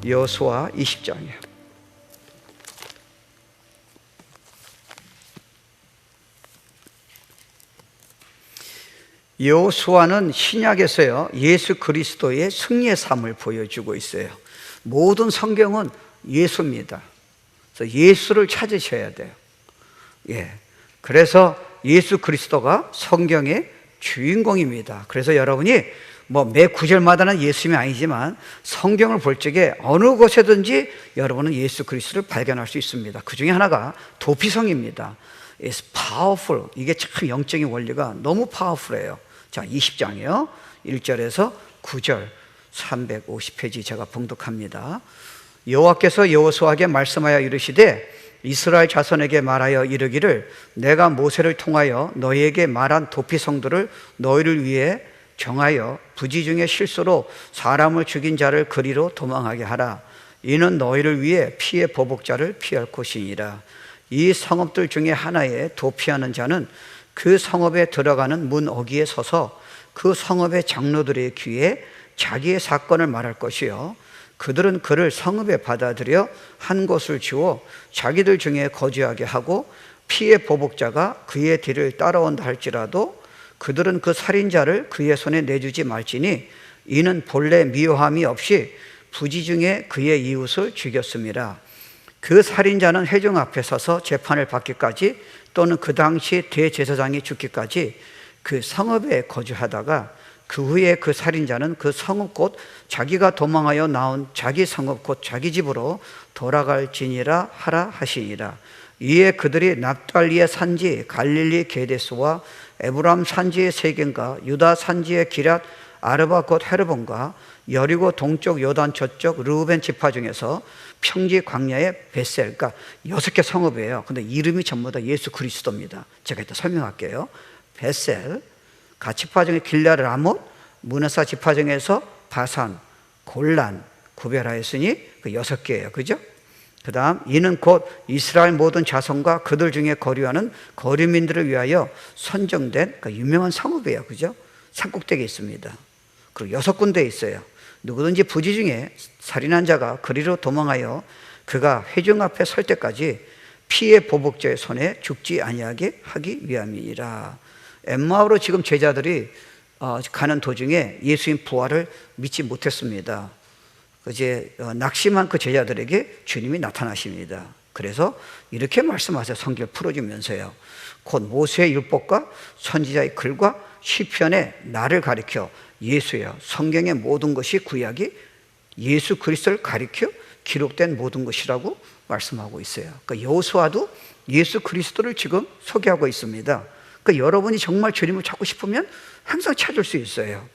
여호수아 20장이에요. 여호수아는 신약에서요 예수 그리스도의 승리의 삶을 보여주고 있어요. 모든 성경은 예수입니다. 그래서 예수를 찾으셔야 돼요. 그래서 예수 그리스도가 성경의 주인공입니다. 그래서 여러분이 매 구절마다는 예수님이 아니지만 성경을 볼 적에 어느 곳에든지 여러분은 예수 그리스도를 발견할 수 있습니다. 그 중에 하나가 도피성입니다. It's powerful. 이게 참 영적인 원리가 너무 파워풀해요. 자, 20장이요 1절에서 9절 350페이지 제가 봉독합니다. 여호와께서 여호수아에게 말씀하여 이르시되 이스라엘 자손에게 말하여 이르기를 내가 모세를 통하여 너희에게 말한 도피성들을 너희를 위해 정하여 부지 중에 실수로 사람을 죽인 자를 그리로 도망하게 하라. 이는 너희를 위해 피의 보복자를 피할 곳이니라. 이 성읍들 중에 하나에 도피하는 자는 그 성읍에 들어가는 문 어귀에 서서 그 성읍의 장로들의 귀에 자기의 사건을 말할 것이요 그들은 그를 성읍에 받아들여 한 곳을 주어 자기들 중에 거주하게 하고 피의 보복자가 그의 뒤를 따라온다 할지라도 그들은 그 살인자를 그의 손에 내주지 말지니 이는 본래 미워함이 없이 부지 중에 그의 이웃을 죽였음이라. 그 살인자는 회중 앞에 서서 재판을 받기까지 또는 그 당시 대제사장이 죽기까지 그 성읍에 거주하다가 그 후에 그 살인자는 그 성읍 곧 자기가 도망하여 나온 자기 성읍 곧 자기 집으로 돌아갈지니라 하라 하시니라. 이에 그들이 납달리의 산지 갈릴리 게데스와 에브람 산지의 세겜과 유다 산지의 기랏 아르바 곧 헤르본과 여리고 동쪽 요단 저쪽 르우벤 지파 중에서 평지 광야의 벳셀, 그러니까 6개 성읍이에요. 근데 이름이 전부 다 예수 그리스도입니다. 제가 이따 설명할게요. 벳셀, 가지파 중에 길랴 라못, 문하사 지파 중에서 바산, 골란 구별하였으니 그 6개예요. 그죠? 그 다음 이는 곧 이스라엘 모든 자손과 그들 중에 거류하는 거류민들을 위하여 선정된 그 유명한 성읍이에요. 그죠? 산꼭대기에 있습니다. 그리고 6군데 있어요. 누구든지 부지 중에 살인한 자가 그리로 도망하여 그가 회중 앞에 설 때까지 피의 보복자의 손에 죽지 아니하게 하기 위함이니라. 엠마오로 지금 제자들이 가는 도중에 예수님 부활을 믿지 못했습니다. 이제 낙심한 그 제자들에게 주님이 나타나십니다. 그래서 이렇게 말씀하세요. 성경을 풀어주면서요. 곧 모세의 율법과 선지자의 글과 시편에 나를 가리켜 예수여 성경의 모든 것이 구약이 예수 그리스도를 가리켜 기록된 모든 것이라고 말씀하고 있어요. 그러니까 여호수아도 예수 그리스도를 지금 소개하고 있습니다. 그러니까 여러분이 정말 주님을 찾고 싶으면 항상 찾을 수 있어요.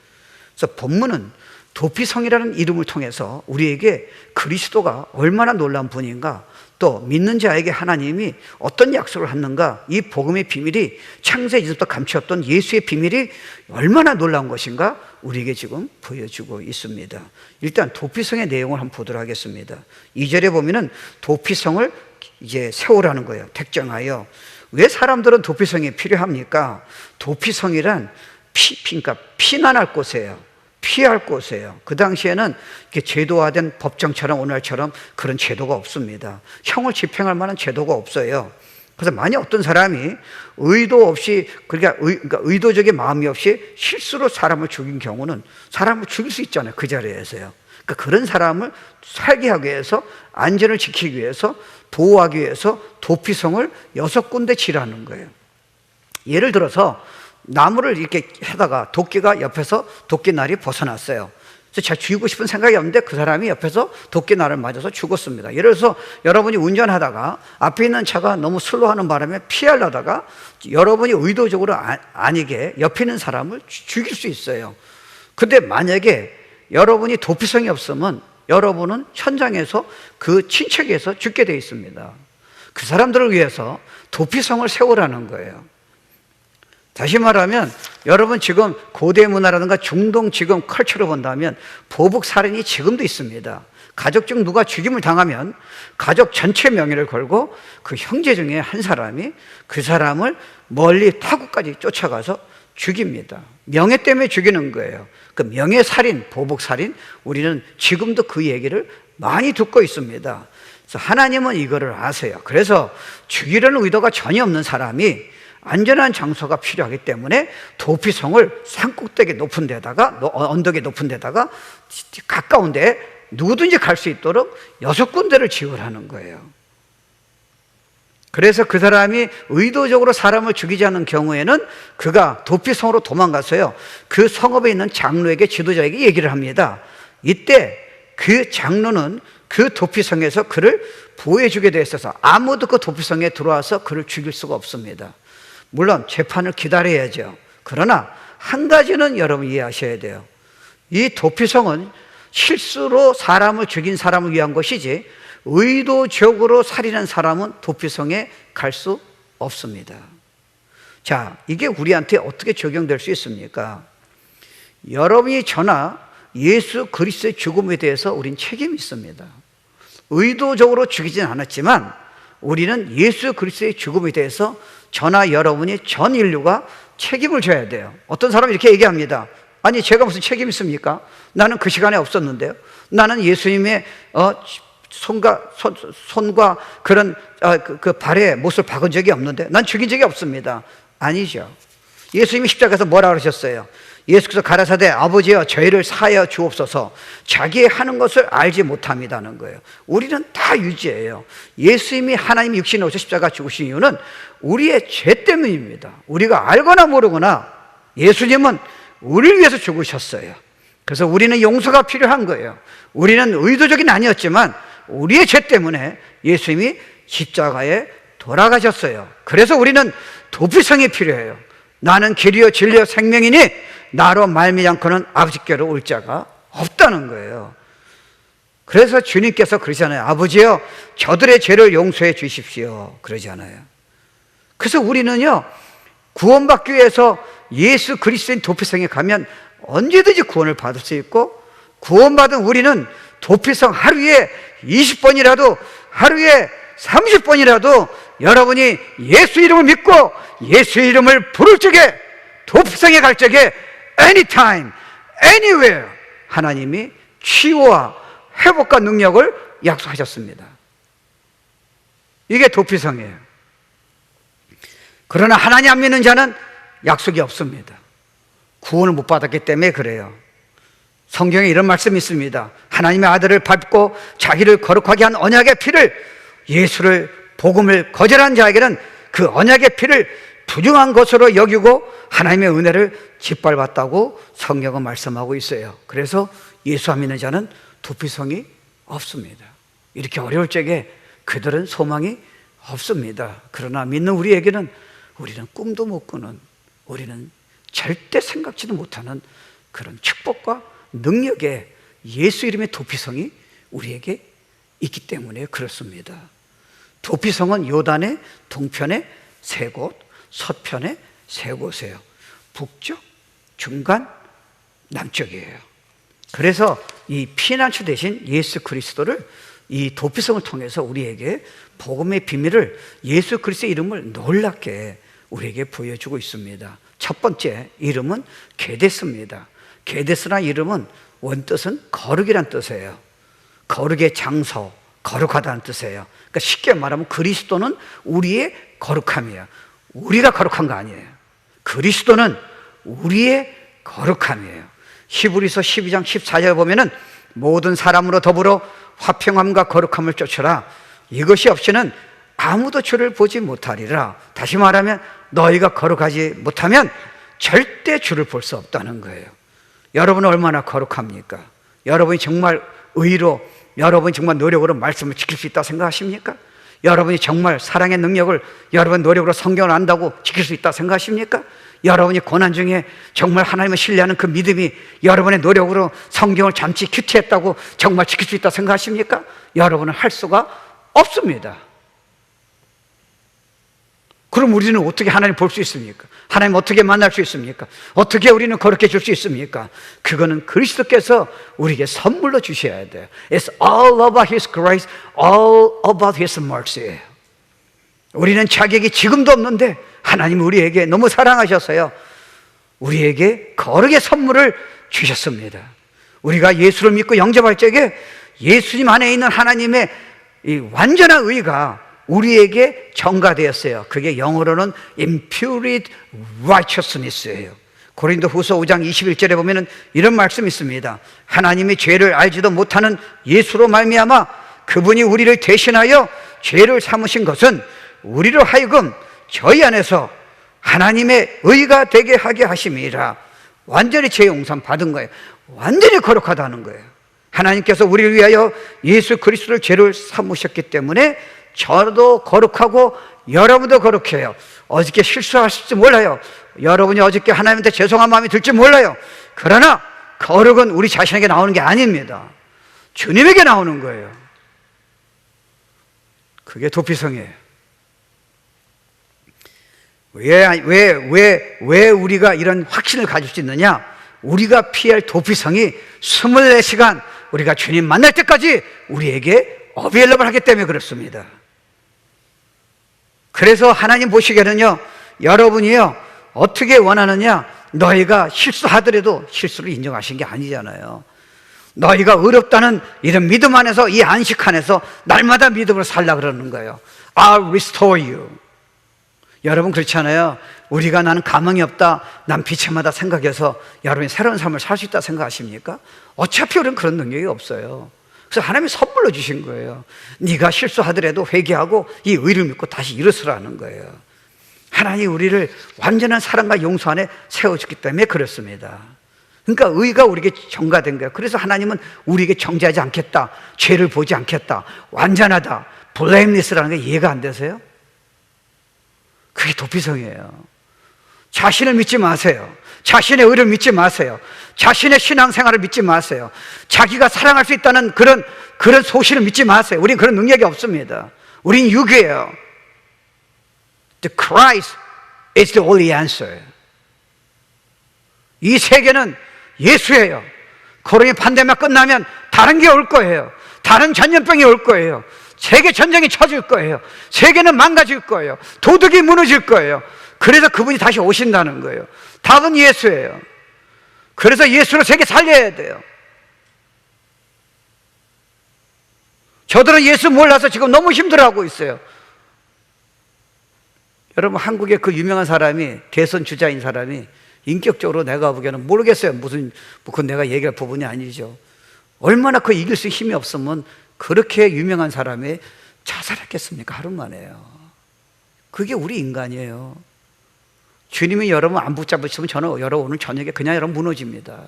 그래서 본문은 도피성이라는 이름을 통해서 우리에게 그리스도가 얼마나 놀라운 분인가, 또 믿는 자에게 하나님이 어떤 약속을 하는가, 이 복음의 비밀이 창세 이전부터 감추었던 예수의 비밀이 얼마나 놀라운 것인가 우리에게 지금 보여주고 있습니다. 일단 도피성의 내용을 한번 보도록 하겠습니다. 2절에 보면은 도피성을 이제 세우라는 거예요. 택정하여. 왜 사람들은 도피성이 필요합니까? 도피성이란 그러니까 피난할 곳이에요. 피할 곳이에요. 그 당시에는 이렇게 제도화된 법정처럼 오늘처럼 그런 제도가 없습니다. 형을 집행할 만한 제도가 없어요. 그래서 만약 어떤 사람이 의도 없이, 그러니까 의도적인 마음이 없이 실수로 사람을 죽인 경우는 사람을 죽일 수 있잖아요. 그 자리에서요. 그러니까 그런 사람을 살게 하기 위해서, 안전을 지키기 위해서, 보호하기 위해서 도피성을 6군데 지르는 거예요. 예를 들어서 나무를 이렇게 하다가 도끼가 옆에서 도끼날이 벗어났어요. 그래서 제가 죽이고 싶은 생각이 없는데 그 사람이 옆에서 도끼날을 맞아서 죽었습니다. 예를 들어서 여러분이 운전하다가 앞에 있는 차가 너무 슬로우하는 바람에 피하려다가 여러분이 의도적으로 아니게 옆에 있는 사람을 죽일 수 있어요. 근데 만약에 여러분이 도피성이 없으면 여러분은 현장에서 그 친척에서 죽게 되어 있습니다. 그 사람들을 위해서 도피성을 세우라는 거예요. 다시 말하면 여러분 지금 고대 문화라든가 중동 지금 컬처로 본다면 보복 살인이 지금도 있습니다. 가족 중 누가 죽임을 당하면 가족 전체 명예를 걸고 그 형제 중에 한 사람이 그 사람을 멀리 타국까지 쫓아가서 죽입니다. 명예 때문에 죽이는 거예요. 그 명예살인, 보복살인, 우리는 지금도 그 얘기를 많이 듣고 있습니다. 그래서 하나님은 이거를 아세요. 그래서 죽이려는 의도가 전혀 없는 사람이 안전한 장소가 필요하기 때문에 도피성을 산꼭대기 높은 데다가, 언덕이 높은 데다가 가까운 데 누구든지 갈 수 있도록 6군데를 지으라는 거예요. 그래서 그 사람이 의도적으로 사람을 죽이지 않는 경우에는 그가 도피성으로 도망가서요, 그 성읍에 있는 장로에게, 지도자에게 얘기를 합니다. 이때 그 장로는 그 도피성에서 그를 보호해주게 되어 있어서 아무도 그 도피성에 들어와서 그를 죽일 수가 없습니다. 물론 재판을 기다려야죠. 그러나 한 가지는 여러분 이해하셔야 돼요. 이 도피성은 실수로 사람을 죽인 사람을 위한 것이지 의도적으로 살인한 사람은 도피성에 갈 수 없습니다. 자, 이게 우리한테 어떻게 적용될 수 있습니까? 여러분이 저나 예수 그리스도의 죽음에 대해서 우린 책임이 있습니다. 의도적으로 죽이진 않았지만 우리는 예수 그리스도의 죽음에 대해서 저나 여러분이, 전 인류가 책임을 져야 돼요. 어떤 사람이 이렇게 얘기합니다. 아니, 제가 무슨 책임이 있습니까? 나는 그 시간에 없었는데요. 나는 예수님의 손과 그런 그 발에 못을 박은 적이 없는데 난 죽인 적이 없습니다. 아니죠. 예수님이 십자가에서 뭐라 그러셨어요? 예수께서 가라사대 아버지여 저희를 사하여 주옵소서, 자기의 하는 것을 알지 못합니다는 거예요. 우리는 다 유죄예요. 예수님이 하나님이 육신에 오셔 십자가 죽으신 이유는 우리의 죄 때문입니다. 우리가 알거나 모르거나 예수님은 우리를 위해서 죽으셨어요. 그래서 우리는 용서가 필요한 거예요. 우리는 의도적인 아니었지만 우리의 죄 때문에 예수님이 십자가에 돌아가셨어요. 그래서 우리는 도피성이 필요해요. 나는 길이요 진리요 생명이니 나로 말미암고는 아버지께로 올 자가 없다는 거예요. 그래서 주님께서 그러잖아요. 아버지여 저들의 죄를 용서해 주십시오 그러잖아요. 그래서 우리는요, 구원받기 위해서 예수 그리스도인 도피성에 가면 언제든지 구원을 받을 수 있고, 구원받은 우리는 도피성 하루에 20번이라도, 하루에 30번이라도 여러분이 예수 이름을 믿고 예수 이름을 부를 적에, 도피성에 갈 적에 anytime, anywhere 하나님이 치유와 회복과 능력을 약속하셨습니다. 이게 도피성이에요. 그러나 하나님 안 믿는 자는 약속이 없습니다. 구원을 못 받았기 때문에 그래요. 성경에 이런 말씀이 있습니다. 하나님의 아들을 밟고 자기를 거룩하게 한 언약의 피를, 예수를, 복음을 거절한 자에게는 그 언약의 피를 부정한 것으로 여기고 하나님의 은혜를 짓밟았다고 성경은 말씀하고 있어요. 그래서 예수 안 믿는 자는 도피성이 없습니다. 이렇게 어려울 적에 그들은 소망이 없습니다. 그러나 믿는 우리에게는, 우리는 꿈도 못 꾸는, 우리는 절대 생각지도 못하는 그런 축복과 능력의 예수 이름의 도피성이 우리에게 있기 때문에 그렇습니다. 도피성은 요단의 동편에 3곳, 서편에 3곳이에요. 북쪽, 중간, 남쪽이에요. 그래서 이 피난처 대신 예수 그리스도를, 이 도피성을 통해서 우리에게 복음의 비밀을, 예수 그리스도의 이름을 놀랍게 우리에게 보여주고 있습니다. 첫 번째 이름은 게데스입니다. 게데스라는 이름은 원뜻은 거룩이란 뜻이에요. 거룩의 장소, 거룩하다는 뜻이에요. 그러니까 쉽게 말하면 그리스도는 우리의 거룩함이에요. 우리가 거룩한 거 아니에요. 그리스도는 우리의 거룩함이에요. 히브리서 12장 14절에 보면은 모든 사람으로 더불어 화평함과 거룩함을 쫓으라. 이것이 없이는 아무도 주를 보지 못하리라. 다시 말하면 너희가 거룩하지 못하면 절대 주를 볼 수 없다는 거예요. 여러분은 얼마나 거룩합니까? 여러분이 정말 의로, 여러분이 정말 노력으로 말씀을 지킬 수 있다고 생각하십니까? 여러분이 정말 사랑의 능력을 여러분 노력으로 성경을 안다고 지킬 수 있다고 생각하십니까? 여러분이 고난 중에 정말 하나님을 신뢰하는 그 믿음이 여러분의 노력으로 성경을 잠시 큐티했다고 정말 지킬 수 있다고 생각하십니까? 여러분은 할 수가 없습니다. 그럼 우리는 어떻게 하나님 볼 수 있습니까? 하나님 어떻게 만날 수 있습니까? 어떻게 우리는 거룩해 줄 수 있습니까? 그거는 그리스도께서 우리에게 선물로 주셔야 돼요. It's all about His grace, all about His mercy. 우리는 자격이 지금도 없는데 하나님 우리에게 너무 사랑하셔서요, 우리에게 거룩의 선물을 주셨습니다. 우리가 예수를 믿고 영접할 적에 예수님 안에 있는 하나님의 이 완전한 의가 우리에게 전가되었어요. 그게 영어로는 imputed righteousness예요. 고린도후서 5장 21절에 보면은 이런 말씀이 있습니다. 하나님이 죄를 알지도 못하는 예수로 말미암아 그분이 우리를 대신하여 죄를 삼으신 것은 우리로 하여금 저희 안에서 하나님의 의가 되게 하게 하심이라. 완전히 죄 용서 받은 거예요. 완전히 거룩하다는 거예요. 하나님께서 우리를 위하여 예수 그리스도를 죄를 삼으셨기 때문에 저도 거룩하고 여러분도 거룩해요. 어저께 실수하실지 몰라요. 여러분이 어저께 하나님한테 죄송한 마음이 들지 몰라요. 그러나 거룩은 우리 자신에게 나오는 게 아닙니다. 주님에게 나오는 거예요. 그게 도피성이에요. 왜 우리가 이런 확신을 가질 수 있느냐? 우리가 피할 도피성이 24시간 우리가 주님 만날 때까지 우리에게 어베일러블 하기 때문에 그렇습니다. 그래서 하나님 보시기에는요, 여러분이요, 어떻게 원하느냐? 너희가 실수하더라도 실수를 인정하신 게 아니잖아요. 너희가 어렵다는 이런 믿음 안에서, 이 안식 안에서 날마다 믿음으로 살라 그러는 거예요. I'll restore you. 여러분 그렇잖아요. 우리가 나는 가망이 없다, 난 비참하다 생각해서 여러분이 새로운 삶을 살 수 있다 생각하십니까? 어차피 우리는 그런 능력이 없어요. 그래서 하나님이 선물로 주신 거예요. 네가 실수하더라도 회개하고 이 의를 믿고 다시 일어서라는 거예요. 하나님이 우리를 완전한 사랑과 용서 안에 세워주기 때문에 그렇습니다. 그러니까 의가 우리에게 전가된 거예요. 그래서 하나님은 우리에게 정죄하지 않겠다, 죄를 보지 않겠다, 완전하다, blameless라는 게 이해가 안 되세요? 그게 도피성이에요. 자신을 믿지 마세요. 자신의 의를 믿지 마세요. 자신의 신앙생활을 믿지 마세요. 자기가 사랑할 수 있다는 그런 소신을 믿지 마세요. 우린 그런 능력이 없습니다. 우린 육이에요. The Christ is the only answer. 이 세계는 예수예요. 코로나 팬데믹 끝나면 다른 게 올 거예요. 다른 전염병이 올 거예요. 세계 전쟁이 쳐질 거예요. 세계는 망가질 거예요. 도덕이 무너질 거예요. 그래서 그분이 다시 오신다는 거예요. 답은 예수예요. 그래서 예수로 세계 살려야 돼요. 저들은 예수 몰라서 지금 너무 힘들어하고 있어요. 여러분, 한국의 그 유명한 사람이, 대선 주자인 사람이 인격적으로 내가 보기에는 모르겠어요. 그건 내가 얘기할 부분이 아니죠. 얼마나 그 이길 수 힘이 없으면 그렇게 유명한 사람이 자살했겠습니까? 하루 만에요. 그게 우리 인간이에요. 주님이 여러분 안 붙잡으시면 저는 여러분 오늘 저녁에 그냥 여러분 무너집니다.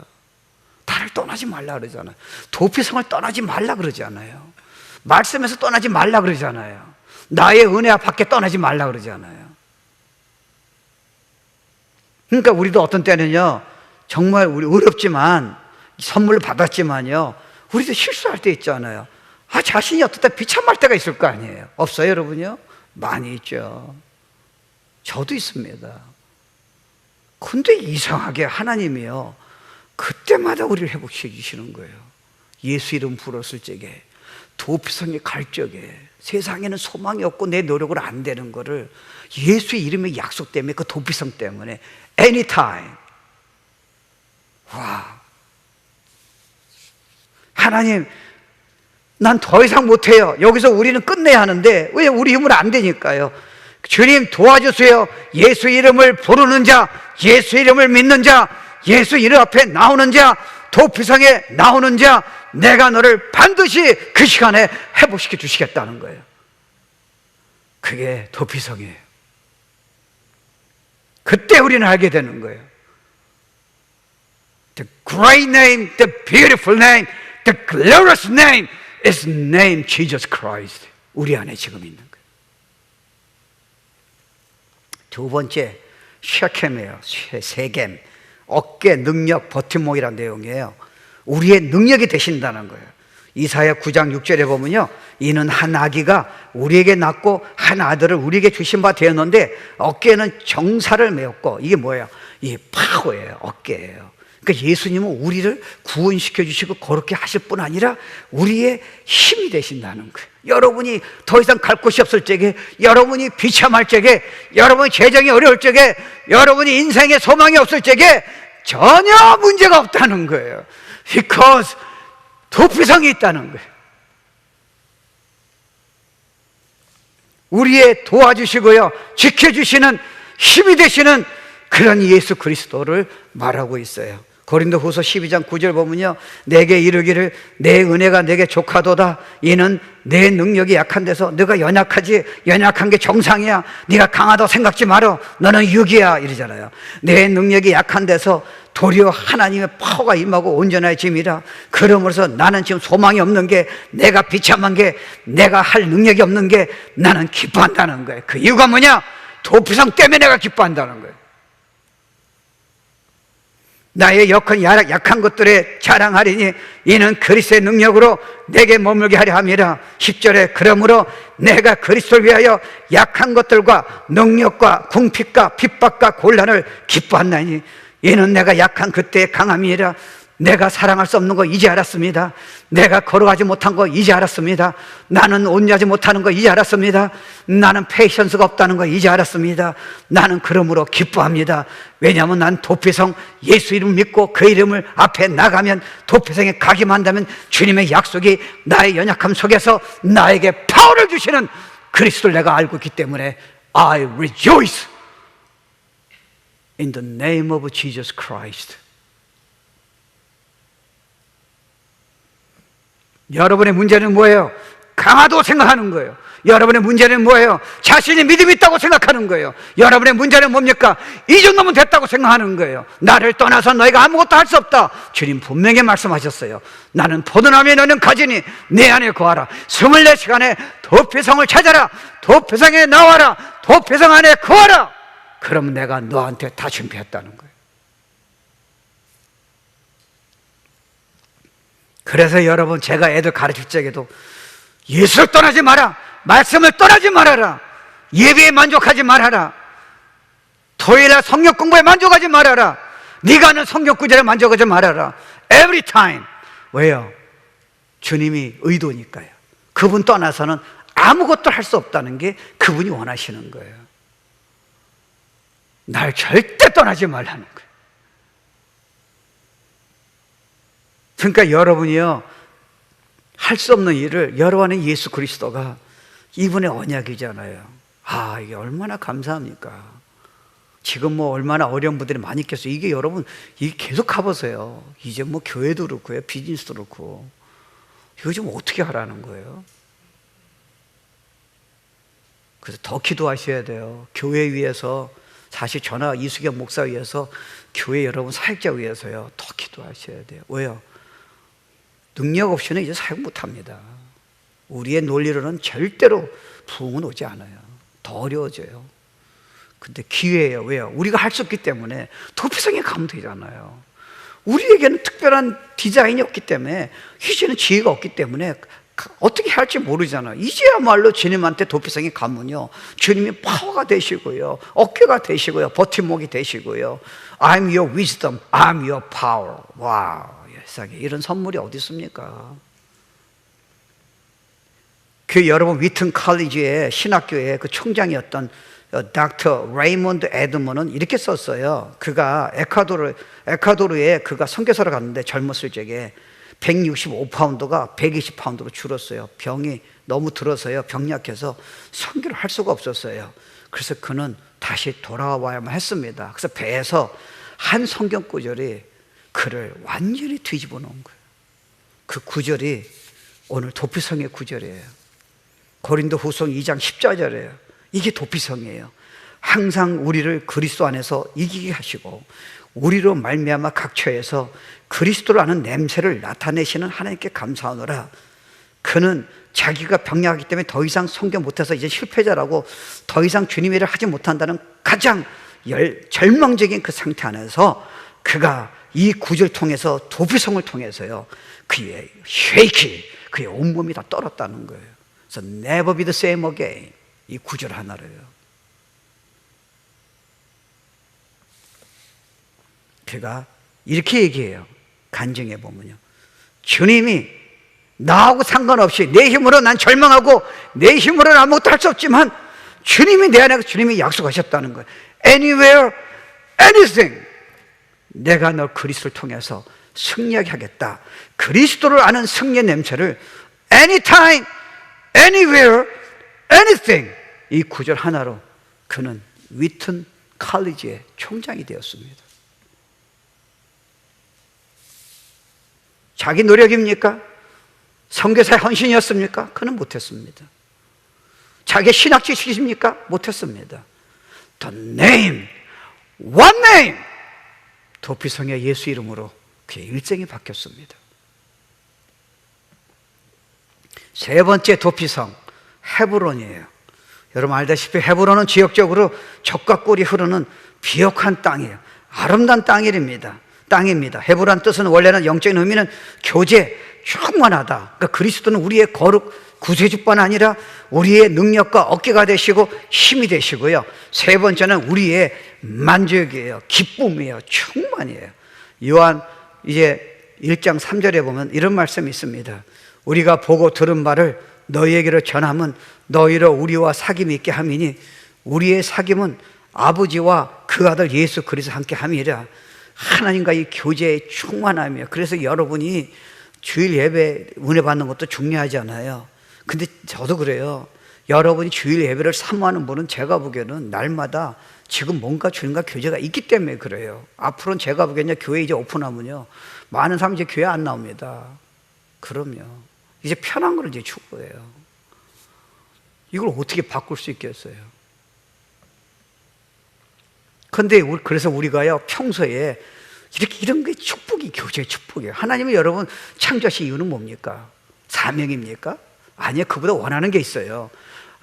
나를 떠나지 말라 그러잖아요. 도피성을 떠나지 말라 그러잖아요. 말씀에서 떠나지 말라 그러잖아요. 나의 은혜 앞에 떠나지 말라 그러잖아요. 그러니까 우리도 어떤 때는요, 정말 우리 어렵지만 선물을 받았지만요, 우리도 실수할 때 있잖아요. 자신이 어떨 때 비참할 때가 있을 거 아니에요. 없어요, 여러분요? 많이 있죠. 저도 있습니다. 근데 이상하게 하나님이요, 그때마다 우리를 회복시켜 주시는 거예요. 예수 이름 불었을 적에, 도피성에 갈 적에, 세상에는 소망이 없고 내 노력으로 안 되는 거를 예수의 이름의 약속 때문에, 그 도피성 때문에 anytime. 와, 하나님, 난 더 이상 못해요. 여기서 우리는 끝내야 하는데 왜 우리 힘으로 안 되니까요. 주님 도와주세요. 예수 이름을 부르는 자, 예수 이름을 믿는 자, 예수 이름 앞에 나오는 자, 도피성에 나오는 자, 내가 너를 반드시 그 시간에 회복시켜 주시겠다는 거예요. 그게 도피성이에요. 그때 우리는 알게 되는 거예요. The great name, the beautiful name, the glorious name is name Jesus Christ. 우리 안에 지금 있는 거예요. 두 번째, 쉐켐이에요. 세겜. 어깨, 능력, 버팀목이라는 내용이에요. 우리의 능력이 되신다는 거예요. 이사야 9장 6절에 보면요, 이는 한 아기가 우리에게 낳고 한 아들을 우리에게 주신 바 되었는데 어깨에는 정사를 메었고, 이게 뭐예요? 이게 파워예요. 어깨예요. 그러니까 예수님은 우리를 구원시켜 주시고 그렇게 하실 뿐 아니라 우리의 힘이 되신다는 거예요. 여러분이 더 이상 갈 곳이 없을 적에, 여러분이 비참할 적에, 여러분이 재정이 어려울 적에, 여러분이 인생에 소망이 없을 적에 전혀 문제가 없다는 거예요. Because 도피성이 있다는 거예요. 우리의 도와주시고요, 지켜주시는 힘이 되시는 그런 예수 그리스도를 말하고 있어요. 고린도후서 12장 9절 보면요, 내게 이르기를 내 은혜가 내게 족하도다. 이는 내 능력이 약한 데서 네가 연약하지, 연약한 게 정상이야. 네가 강하다고 생각지 마라. 너는 육이야 이러잖아요. 내 능력이 약한 데서 도리어 하나님의 파워가 임하고 온전해짐이라. 그러므로서 나는 지금 소망이 없는 게, 내가 비참한 게, 내가 할 능력이 없는 게 나는 기뻐한다는 거예요. 그 이유가 뭐냐? 도피성 때문에 내가 기뻐한다는 거예요. 나의 약한 것들에 자랑하리니 이는 그리스도의 능력으로 내게 머물게 하려 함이라. 10절에 그러므로 내가 그리스도를 위하여 약한 것들과 능력과 궁핍과 핍박과 곤란을 기뻐한다니 이는 내가 약한 그때의 강함이라. 내가 사랑할 수 없는 거 이제 알았습니다. 내가 걸어가지 못한 거 이제 알았습니다. 나는 온유하지 못하는 거 이제 알았습니다. 나는 페이션스가 없다는 거 이제 알았습니다. 나는 그러므로 기뻐합니다. 왜냐하면 난 도피성 예수 이름 믿고 그 이름을 앞에 나가면, 도피성에 가기만 한다면 주님의 약속이 나의 연약함 속에서 나에게 파워를 주시는 그리스도를 내가 알고 있기 때문에 I rejoice in the name of Jesus Christ. 여러분의 문제는 뭐예요? 강하다고 생각하는 거예요. 여러분의 문제는 뭐예요? 자신이 믿음이 있다고 생각하는 거예요. 여러분의 문제는 뭡니까? 이 정도면 됐다고 생각하는 거예요. 나를 떠나서 너희가 아무것도 할 수 없다. 주님 분명히 말씀하셨어요. 나는 포도나무에 너는 가지니 내 안에 거하라. 24시간에 도피성을 찾아라. 도피성에 나와라. 도피성 안에 거하라. 그럼 내가 너한테 다 준비했다는 거예요. 그래서 여러분, 제가 애들 가르칠 적에도 예수를 떠나지 마라, 말씀을 떠나지 말아라, 예배에 만족하지 말아라, 토요일에 성경 공부에 만족하지 말아라, 네가 하는 성경 구절에 만족하지 말아라. Every time. 왜요? 주님이 의도니까요. 그분 떠나서는 아무것도 할 수 없다는 게 그분이 원하시는 거예요. 날 절대 떠나지 말라는 거예요. 그러니까 여러분이요, 할 수 없는 일을 여러분 안에 예수 그리스도가 이분의 언약이잖아요. 아, 이게 얼마나 감사합니까? 지금 뭐 얼마나 어려운 분들이 많이 있겠어요. 이게 여러분, 이게 계속 가보세요. 이제 뭐 교회도 그렇고요, 비즈니스도 그렇고. 이거 좀 어떻게 하라는 거예요? 그래서 더 기도하셔야 돼요. 교회 위해서, 사실 저나 이수경 목사 위해서, 교회 여러분 사역자 위해서요, 더 기도하셔야 돼요. 왜요? 능력 없이는 이제 사역 못합니다. 우리의 논리로는 절대로 부흥은 오지 않아요. 더 어려워져요. 근데 기회예요. 왜요? 우리가 할 수 없기 때문에 도피성에 가면 되잖아요. 우리에게는 특별한 디자인이 없기 때문에, 희지는 지혜가 없기 때문에 어떻게 할지 모르잖아요. 이제야말로 주님한테 도피성에 가면요, 주님이 파워가 되시고요, 어깨가 되시고요, 버팀목이 되시고요. I'm your wisdom, I'm your power. 와우, 세상에 이런 선물이 어디 있습니까? 그 여러분, 위튼 칼리지의 신학교의 그 총장이었던 닥터 레이몬드 에드먼은 이렇게 썼어요. 그가 에콰도르에 그가 선교사를 갔는데 젊었을 적에 165파운드가 120파운드로 줄었어요. 병이 너무 들어서요, 병약해서 선교를 할 수가 없었어요. 그래서 그는 다시 돌아와야만 했습니다. 그래서 배에서 한 성경 구절이 그를 완전히 뒤집어 놓은 거예요. 그 구절이 오늘 도피성의 구절이에요. 고린도후서 2장 14절이에요. 이게 도피성이에요. 항상 우리를 그리스도 안에서 이기게 하시고 우리로 말미암아 각처에서 그리스도를 아는 냄새를 나타내시는 하나님께 감사하노라. 그는 자기가 병약하기 때문에 더 이상 성경 못해서 이제 실패자라고, 더 이상 주님의 일을 하지 못한다는 가장 절망적인 그 상태 안에서 그가 이 구절 통해서, 도피성을 통해서요, 그의 쉐이키, 그의 온몸이 다 떨었다는 거예요. 그래서 never be the same again, 이 구절 하나로요. 그가 이렇게 얘기해요. 간증해 보면요, 주님이 나하고 상관없이, 내 힘으로 난 절망하고 내 힘으로는 아무것도 할 수 없지만 주님이 내 안에, 주님이 약속하셨다는 거예요. Anywhere, anything, 내가 너 그리스도를 통해서 승리하게 하겠다. 그리스도를 아는 승리의 냄새를 anytime, anywhere, anything, 이 구절 하나로 그는 위튼 칼리지의 총장이 되었습니다. 자기 노력입니까? 선교사의 헌신이었습니까? 그는 못했습니다. 자기 신학 지식입니까? 못했습니다. The name, one name, 도피성의 예수 이름으로 그의 일생이 바뀌었습니다. 세 번째 도피성, 헤브론이에요. 여러분 알다시피 헤브론은 지역적으로 적과 꿀이 흐르는 비옥한 땅이에요. 아름다운 땅입니다. 헤브론 뜻은 원래는 영적인 의미는 교제, 충만하다. 그러니까 그리스도는 우리의 거룩, 구세주뿐 아니라 우리의 능력과 어깨가 되시고 힘이 되시고요. 세 번째는 우리의 만족이에요. 기쁨이에요. 충만이에요. 요한 이제 1장 3절에 보면 이런 말씀이 있습니다. 우리가 보고 들은 바를 너희에게로 전함은 너희로 우리와 사귐이 있게 함이니 우리의 사귐은 아버지와 그 아들 예수 그리스도 함께 함이라. 하나님과의 교제의 충만함이에요. 그래서 여러분이 주일 예배 은혜 받는 것도 중요하잖아요. 근데 저도 그래요. 여러분이 주일 예배를 사모하는 분은 제가 보기에는 날마다 지금 뭔가 주님과 교제가 있기 때문에 그래요. 앞으로는 제가 보기에는 교회 이제 오픈하면요, 많은 사람이 이제 교회 안 나옵니다. 그럼요. 이제 편한 걸 이제 추구해요. 이걸 어떻게 바꿀 수 있겠어요? 근데 그래서 우리가요, 평소에 이런 게 축복이, 교제의 축복이에요. 하나님이 여러분 창조하신 이유는 뭡니까? 사명입니까? 아니요, 그보다 원하는 게 있어요.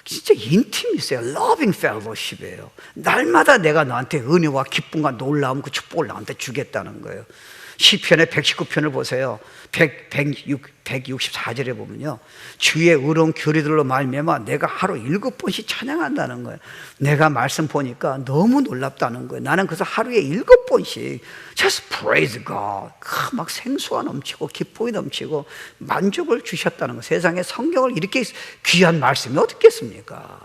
진짜 인티미스예요. loving fellowship이에요. 날마다 내가 너한테 은혜와 기쁨과 놀라움, 그 축복을 나한테 주겠다는 거예요. 시편의 119편을 보세요. 164절에 보면요, 주의 의로운 교리들로 말미암아 내가 하루 7번씩 찬양한다는 거예요. 내가 말씀 보니까 너무 놀랍다는 거예요. 나는 그래서 하루에 7번씩 just praise God, 막 생수가 넘치고 기쁨이 넘치고 만족을 주셨다는 거예요. 세상에 성경을 이렇게 귀한 말씀이 어디 있겠습니까?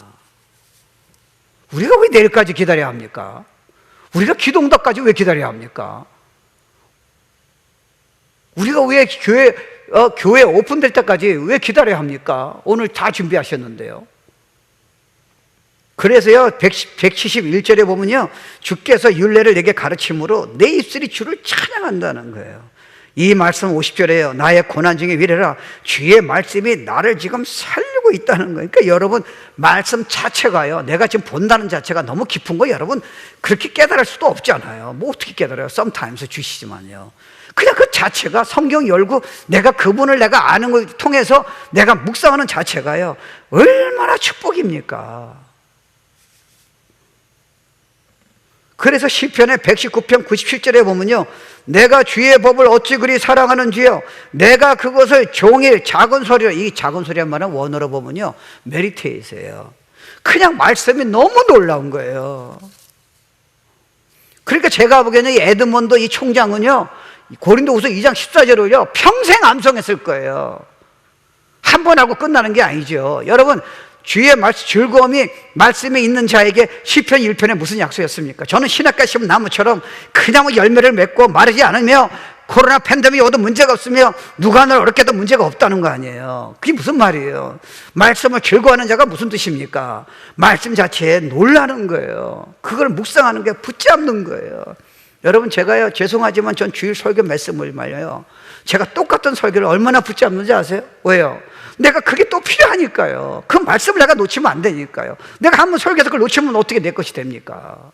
우리가 왜 내일까지 기다려야 합니까? 우리가 기도응답까지 왜 기다려야 합니까? 우리가 왜 교회 오픈될 때까지 왜 기다려야 합니까? 오늘 다 준비하셨는데요. 그래서요, 171절에 보면요, 주께서 율례를 내게 가르침으로 내 입술이 주를 찬양한다는 거예요. 이 말씀 50절에요. 나의 고난 중에 위로라. 주의 말씀이 나를 지금 살리고 있다는 거예요. 그러니까 여러분, 말씀 자체가요, 내가 지금 본다는 자체가 너무 깊은 거 여러분 그렇게 깨달을 수도 없잖아요. 뭐 어떻게 깨달아요? 썸타임스 주시지만요. 그냥 그 자체가 성경 열고 내가 그분을 내가 아는 걸 통해서 내가 묵상하는 자체가요, 얼마나 축복입니까? 그래서 시편의 119편 97절에 보면요, 내가 주의 법을 어찌 그리 사랑하는지요, 내가 그것을 종일 작은 소리로, 이 작은 소리란 말은 원어로 보면요, 메디테이트예요. 그냥 말씀이 너무 놀라운 거예요. 그러니까 제가 보기에는 이 에드먼드 이 총장은요, 고린도후서 2장 14절을요 평생 암송했을 거예요. 한 번 하고 끝나는 게 아니죠. 여러분, 주의 말씀, 즐거움이 말씀에 있는 자에게 시편 1편에 무슨 약속이었습니까? 저는 신학가 심은 나무처럼 그냥 열매를 맺고 마르지 않으며 코로나 팬데믹이 오도 문제가 없으며 누가 널 어렵게 해도 문제가 없다는 거 아니에요. 그게 무슨 말이에요? 말씀을 즐거워하는 자가 무슨 뜻입니까? 말씀 자체에 놀라는 거예요. 그걸 묵상하는 게 붙잡는 거예요. 여러분, 제가요, 죄송하지만 전 주일 설교 말씀을 말려요, 제가 똑같은 설교를 얼마나 붙잡는지 아세요? 왜요? 내가 그게 또 필요하니까요. 그 말씀을 내가 놓치면 안 되니까요. 내가 한번 설교해서 그걸 놓치면 어떻게 내 것이 됩니까?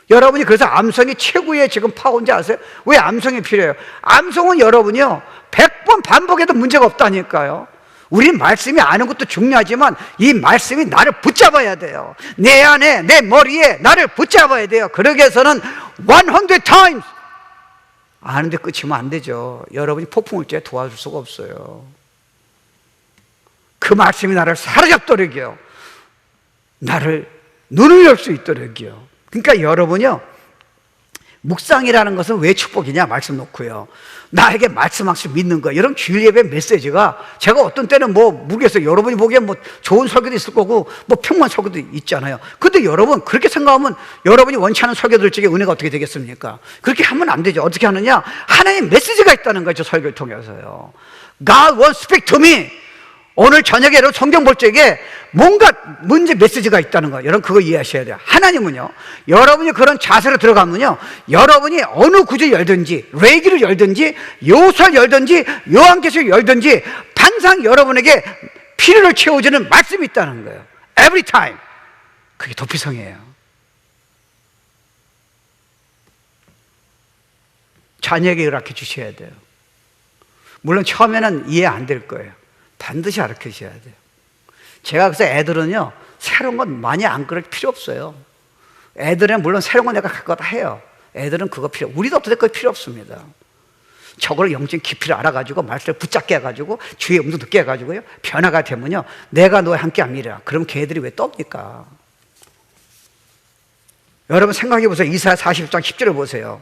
여러분이 그래서 암송이 최고의 지금 파워인지 아세요? 왜 암송이 필요해요? 암송은 여러분이요, 100번 반복해도 문제가 없다니까요. 우리 말씀이 아는 것도 중요하지만 이 말씀이 나를 붙잡아야 돼요. 내 안에, 내 머리에 나를 붙잡아야 돼요. 그러기 위해서는 100 times 아는데 끝이면 안 되죠. 여러분이 폭풍 울때 도와줄 수가 없어요. 그 말씀이 나를 사로잡도록이요, 나를 눈을 열 수 있도록이요. 그러니까 여러분이요, 묵상이라는 것은 왜 축복이냐? 말씀 놓고요. 나에게 말씀하시 믿는 거. 여러분, 주일 예배 메시지가 제가 어떤 때는 뭐 모르겠어요. 여러분이 보기엔 뭐 좋은 설교도 있을 거고 뭐 평범한 설교도 있잖아요. 근데 여러분 그렇게 생각하면 여러분이 원치 않은 설교들 중에 은혜가 어떻게 되겠습니까? 그렇게 하면 안 되죠. 어떻게 하느냐? 하나님 메시지가 있다는 거죠. 설교를 통해서요. God wants to speak to me. 오늘 저녁에 여러분 성경 볼 적에 뭔가 문제 메시지가 있다는 거예요. 여러분 그거 이해하셔야 돼요. 하나님은요, 여러분이 그런 자세로 들어가면요, 여러분이 어느 구절 열든지 레기를 열든지 요소를 열든지 요한계시를 열든지 항상 여러분에게 필요를 채워주는 말씀이 있다는 거예요. Every time. 그게 도피성이에요. 자녀에게 이렇게 주셔야 돼요. 물론 처음에는 이해 안 될 거예요. 반드시 가르쳐주셔야 돼요. 제가 그래서 애들은요, 새로운 건 많이 안 그럴 필요 없어요. 애들은 물론 새로운 건 내가 갖고 다 해요. 애들은 그거 필요, 우리도 어떻게 그거 필요 없습니다. 저걸 영적인 깊이를 알아가지고 말씀을 붙잡게 해가지고 주의 음도 듣게 해가지고요, 변화가 되면요, 내가 너와 함께 함이라. 그럼 걔들이 왜 떱니까? 여러분 생각해 보세요. 이사야 40장 10절을 보세요.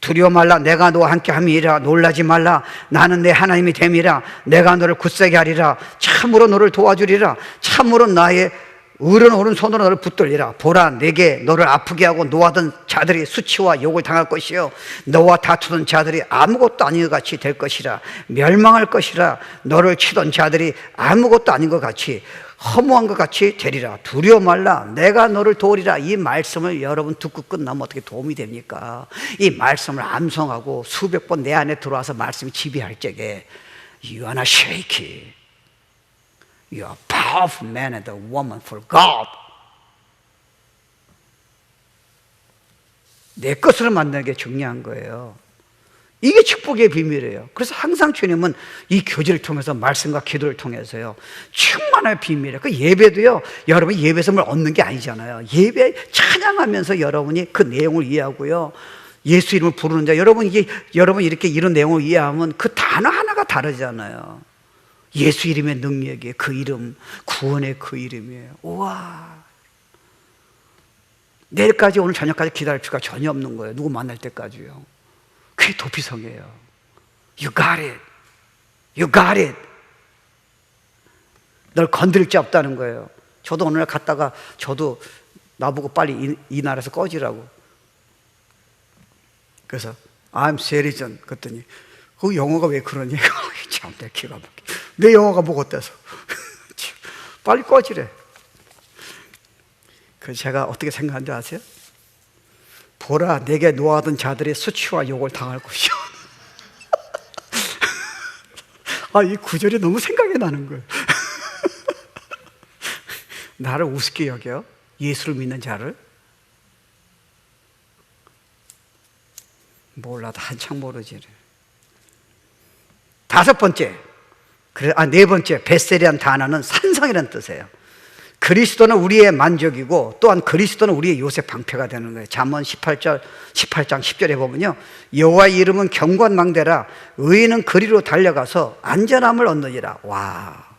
두려워 말라. 내가 너와 함께 함이라. 놀라지 말라. 나는 내 하나님이 됨이라. 내가 너를 굳세게 하리라. 참으로 너를 도와주리라. 참으로 나의 의로운 오른손으로 너를 붙들리라. 보라, 내게 너를 아프게 하고 노하던 자들이 수치와 욕을 당할 것이요, 너와 다투던 자들이 아무것도 아닌 것 같이 될 것이라. 멸망할 것이라. 너를 치던 자들이 아무것도 아닌 것 같이, 허무한 것 같이 되리라. 두려워 말라. 내가 너를 도우리라. 이 말씀을 여러분 듣고 끝나면 어떻게 도움이 됩니까? 이 말씀을 암송하고 수백 번 내 안에 들어와서 말씀이 지배할 적에 You are not shaky. You are a powerful man and a woman for God. 내 것으로 만드는 게 중요한 거예요. 이게 축복의 비밀이에요. 그래서 항상 주님은 이 교제를 통해서, 말씀과 기도를 통해서요, 충만한 비밀이에요. 그 예배도요, 여러분이 예배에서 뭘 얻는 게 아니잖아요. 예배 찬양하면서 여러분이 그 내용을 이해하고요, 예수 이름을 부르는 자, 여러분 이렇게 이런 내용을 이해하면 그 단어 하나가 다르잖아요. 예수 이름의 능력이, 그 이름, 구원의 그 이름이에요. 우와. 내일까지, 오늘 저녁까지 기다릴 필요가 전혀 없는 거예요. 누구 만날 때까지요. 그게 도피성이에요. You got it. You got it. 널 건드릴 자 없다는 거예요. 저도 어느 날 갔다가 저도 나보고 빨리 이 나라에서 꺼지라고. 그래서 I'm serious. 그랬더니 그 영어가 왜 그러니? 참, 내 기가 막혀. 내 영어가 뭐가 어때서. 빨리 꺼지래. 그래서 제가 어떻게 생각하는지 아세요? 보라, 내게 노하던 자들의 수치와 욕을 당할 것이요. 이 구절이 너무 생각이 나는 거예요. 나를 우습게 여겨? 예수를 믿는 자를? 몰라도 한창 모르지. 다섯 번째, 네 번째, 벳셀이라는 단어는 산성이라는 뜻이에요. 그리스도는 우리의 만족이고 또한 그리스도는 우리의 요새 방패가 되는 거예요. 잠언 18장 10절에 보면요, 여호와의 이름은 경관망대라. 의인은 그리로 달려가서 안전함을 얻느니라. 와.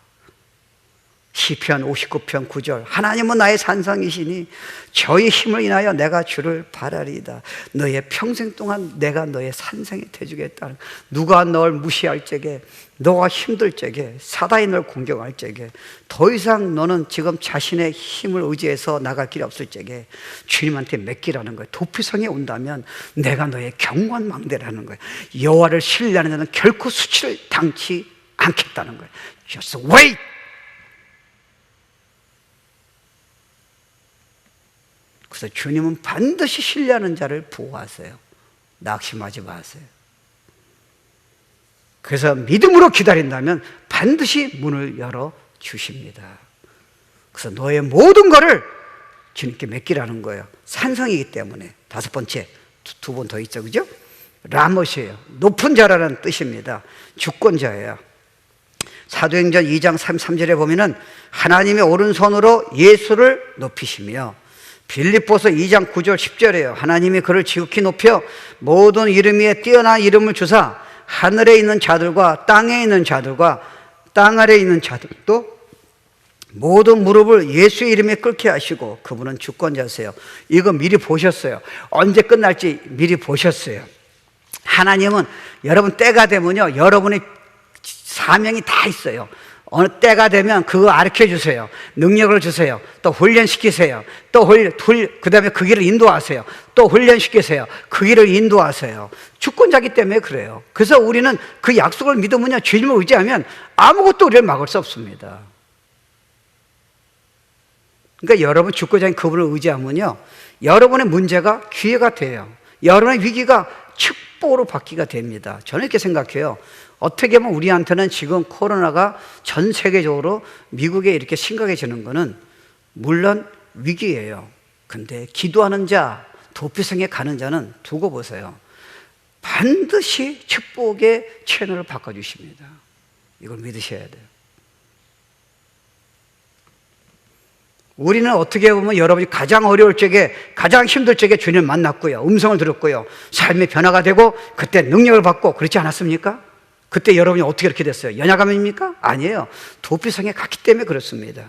시편 59편 9절. 하나님은 나의 산성이시니 저의 힘을 인하여 내가 주를 바라리이다. 너의 평생 동안 내가 너의 산성이 되주겠다. 누가 널 무시할 적에, 너가 힘들 적에, 사단이 널 공격할 적에, 더 이상 너는 지금 자신의 힘을 의지해서 나갈 길이 없을 적에 주님한테 맡기라는 거예요. 도피성에 온다면 내가 너의 경관망대라는 거예요. 여호와를 신뢰하는 자는 결코 수치를 당치 않겠다는 거예요. Just wait. 그래서 주님은 반드시 신뢰하는 자를 보호하세요. 낙심하지 마세요. 그래서 믿음으로 기다린다면 반드시 문을 열어주십니다. 그래서 너의 모든 것을 주님께 맡기라는 거예요. 산성이기 때문에. 다섯 번째, 두 번 더 있죠, 그죠? 라못이에요. 높은 자라는 뜻입니다. 주권자예요. 사도행전 2장 3절에 보면은 하나님의 오른손으로 예수를 높이시며, 빌립보서 2장 9절 10절이에요. 하나님이 그를 지극히 높여 모든 이름 위에 뛰어난 이름을 주사 하늘에 있는 자들과 땅에 있는 자들과 땅 아래에 있는 자들도 모든 무릎을 예수의 이름에 꿇게 하시고 그분은 주권자세요. 이거 미리 보셨어요. 언제 끝날지 미리 보셨어요. 하나님은 여러분 때가 되면요, 여러분의 사명이 다 있어요. 어느 때가 되면 그거 가르쳐 주세요. 능력을 주세요. 또 훈련시키세요. 또 그 다음에 그 길을 인도하세요. 또 훈련시키세요. 그 길을 인도하세요. 주권자기 때문에 그래요. 그래서 우리는 그 약속을 믿으면요, 주님을 의지하면 아무것도 우리를 막을 수 없습니다. 그러니까 여러분 주권자인 그분을 의지하면요, 여러분의 문제가 기회가 돼요. 여러분의 위기가 축복으로 바뀌게 됩니다. 저는 이렇게 생각해요. 어떻게 보면 우리한테는 지금 코로나가 전 세계적으로 미국에 이렇게 심각해지는 것은 물론 위기예요. 근데 기도하는 자, 도피성에 가는 자는 두고 보세요. 반드시 축복의 채널을 바꿔주십니다. 이걸 믿으셔야 돼요. 우리는 어떻게 보면 여러분이 가장 어려울 적에, 가장 힘들 적에 주님을 만났고요, 음성을 들었고요, 삶의 변화가 되고 그때 능력을 받고 그렇지 않았습니까? 그때 여러분이 어떻게 이렇게 됐어요? 연약함입니까? 아니에요. 도피성에 갔기 때문에 그렇습니다.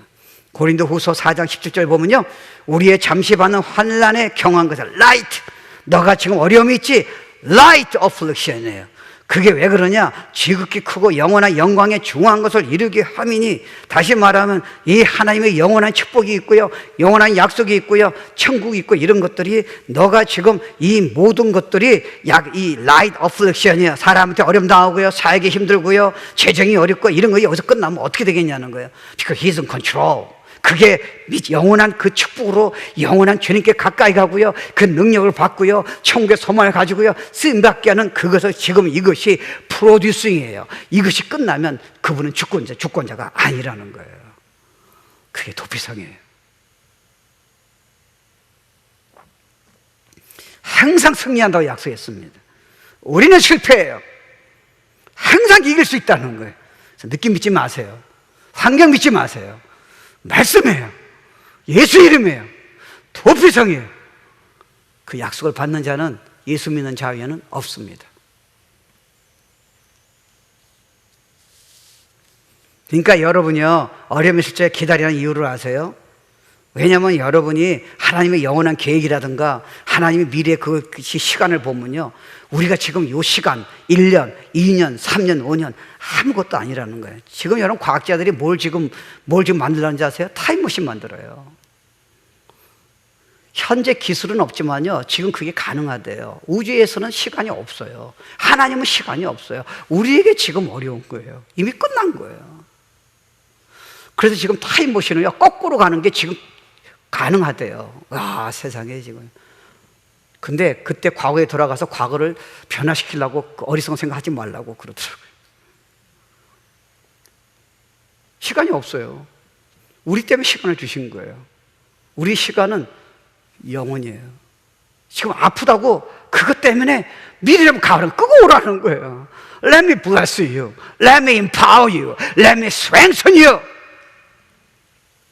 고린도후서 4장 17절 보면요, 우리의 잠시 받는 환난에 경한 것을 light, 너가 지금 어려움이 있지? light affliction이에요. 그게 왜 그러냐? 지극히 크고 영원한 영광에 중요한 것을 이루게 함이니, 다시 말하면 이 하나님의 영원한 축복이 있고요, 영원한 약속이 있고요, 천국이 있고, 이런 것들이 너가 지금 이 모든 것들이 이 light affliction이야. 사람한테 어려움 당하고요, 살기 힘들고요, 재정이 어렵고, 이런 거 여기서 끝나면 어떻게 되겠냐는 거예요. Because He's in control. 그게 영원한 그 축복으로 영원한 주님께 가까이 가고요, 그 능력을 받고요, 천국의 소망을 가지고요, 쓰임받게 하는 그것을 지금 이것이 프로듀싱이에요. 이것이 끝나면 그분은 주권자가 아니라는 거예요. 그게 도피성이에요. 항상 승리한다고 약속했습니다. 우리는 실패해요. 항상 이길 수 있다는 거예요. 그래서 느낌 믿지 마세요. 환경 믿지 마세요. 말씀이에요. 예수 이름이에요. 도피성이에요. 그 약속을 받는 자는, 예수 믿는 자 외에는 없습니다. 그러니까 여러분이요, 어려움이 있을 때 기다리는 이유를 아세요? 왜냐하면 여러분이 하나님의 영원한 계획이라든가 하나님의 미래의 그 시간을 보면요, 우리가 지금 이 시간 1년, 2년, 3년, 5년 아무것도 아니라는 거예요. 지금 여러분 과학자들이 뭘 지금 만들었는지 아세요? 타임머신 만들어요. 현재 기술은 없지만요, 지금 그게 가능하대요. 우주에서는 시간이 없어요. 하나님은 시간이 없어요. 우리에게 지금 어려운 거예요. 이미 끝난 거예요. 그래서 지금 타임머신을요, 거꾸로 가는 게 지금 가능하대요. 아, 세상에 지금. 근데 그때 과거에 돌아가서 과거를 변화시키려고 어리석은 생각하지 말라고 그러더라고요. 시간이 없어요. 우리 때문에 시간을 주신 거예요. 우리 시간은 영원이에요. 지금 아프다고 그것 때문에 미리 좀 가을은 끄고 오라는 거예요. Let me bless you. Let me empower you. Let me strengthen you.